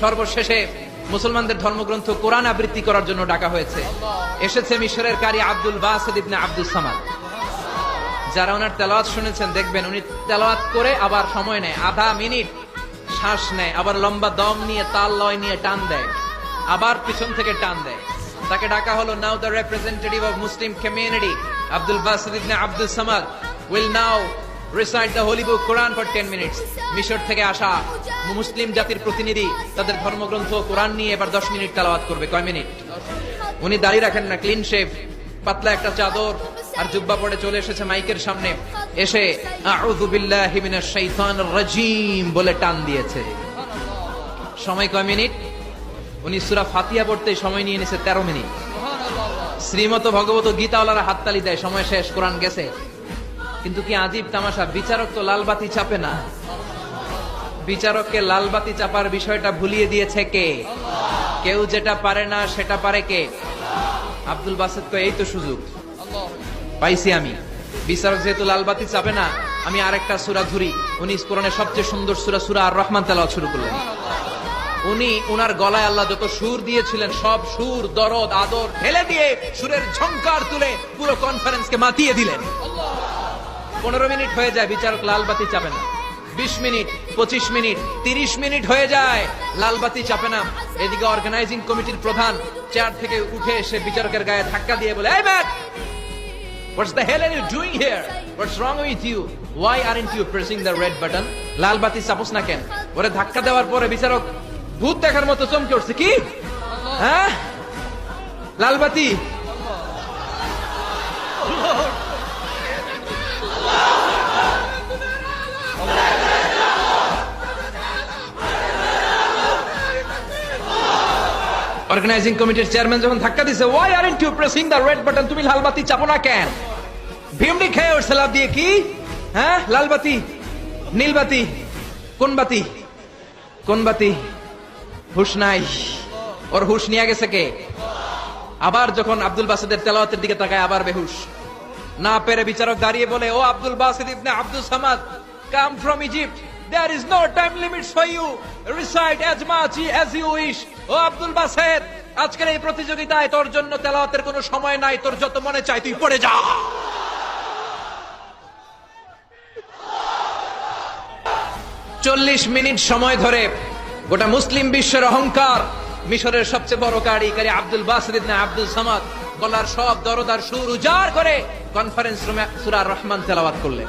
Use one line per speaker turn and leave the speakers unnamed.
সর্বশেষে মুসলমানদের ধর্মগ্রন্থ কোরআন আবৃত্তি করার জন্য ডাকা হয়েছে। এসেছে মিশরের কারি Abdul Basit Ibne Abdus Samad. যারা ওনার তেলাওয়াত শুনেছেন দেখবেন উনি তেলাওয়াত করে আবার সময় নেয়, আধা মিনিট শ্বাস নেয়, আবার লম্বা দম নিয়ে তাল লয় নিয়ে টান দেয়, আবার পিছন থেকে টান দেয়। তাকে ডাকা হলো, now the representative of Muslim community Abdul Basit Ibne Abdus Samad will now recite the holy book Quran for 10 minutes. মিশর থেকে আসা মুসলিম জাতির প্রতিনিধি তাদের ধর্মগ্রন্থ কোরআন নিয়ে এবার 10 মিনিট তেলাওয়াত করবে। কয় মিনিট? উনি দাঁড়িয়ে রাখেন না, ক্লিন শেভ, পাতলা একটা চাদর আর জুব্বা পরে চলে এসেছে মাইকের সামনে, এসে আউযু বিল্লাহি মিনাশ শাইতানির রাজীম বলে টান দিয়েছে। সময় কয় মিনিট? উনি সূরা ফাতিহা পড়তে সময় নিয়ে নিয়েছে 13 মিনিট। শ্রীমত ভগবত গীতাওয়ালারা হাততালি দেয়, সময় শেষ, কোরআন গেছে। কিন্তু কি আজীব তামাশা, বিচারক তো লালবাতি চাপে না। বিচারককে লালবাতি চাপার বিষয়টা ভুলিয়ে দিয়েছে কে? কেউ যেটা পারে না সেটা পারে কে? আব্দুল বাসিত কয়, এই তো সুযোগ পাইছি আমি। বিচারক যেহেতু লালবাতি চাপে না, আমি আরেকটা সূরা ধরি। উনি কোরআনের সবচেয়ে সুন্দর সূরা, সূরা আর রহমান তেলাওয়াত শুরু করলেন। উনি উনার গলায় আল্লাহ যত সুর দিয়েছিলেন সব সুর, দরদ, আদর ঢেলে দিয়ে সুরের ঝংকার তুলে পুরো কনফারেন্সকে মাতিয়ে দিলেন। 15 মিনিট হয়ে যায়, বিচারক লালবাতি চাপে না। 20 মিনিট, 25 মিনিট, 30 মিনিট হয়ে যায়, লালবাতি চাপে না। এদিকে অর্গানাইজিং কমিটির প্রধান চেয়ার থেকে উঠে এসে বিচারকের গায়ে ধাক্কা দিয়ে বলে, এই man, What's the hell are you doing here? What's wrong with you? Why aren't you pressing the red button? লালবাতি চাপোস না কেন? ওরে ধাক্কা দেওয়ার পরে বিচারক ভূত দেখার মতো চমকে উঠছে, কি? হ্যাঁ, লালবাতি। অর্গানাইজিং কমিটির চেয়ারম্যান যখন ধাক্কা দিছে, why aren't you pressing the red button? তুমি লালবাতি চাপো না কেন? ভিমডি খেয়ে ওর সালাদ দিয়ে, কি? হ্যাঁ, লালবাতি, নীলবাতি, কোন বাতি? কোন বাতি? হুশ নাই। ওর হুশ নিয়ে গেছে কে? আবার যখন আব্দুল বাসিতের তেলাওয়াতের দিকে তাকায় আবার বেহুশ। না পেরে বিচারক দাঁড়িয়ে বলে, ও Abdul Basit Ibne Abdus Samad, come from Egypt. There is no time limits for you. Recite as much as you wish. ও আব্দুল বাসিত, আজকের এই প্রতিযোগিতায় তোর জন্য তেলাওয়াতের কোনো সময় নাই, তোর যত মনে চায় তুই পড়ে যা। 40 মিনিট সময় ধরে গোটা মুসলিম বিশ্বের অহংকার, মিশরের সবচেয়ে বড় কারি Abdul Basit Ibne Abdus Samad গলার সব দরদ আর সুর উজাড় করে কনফারেন্স রুমে সূরা আর রহমান তেলাওয়াত করলেন।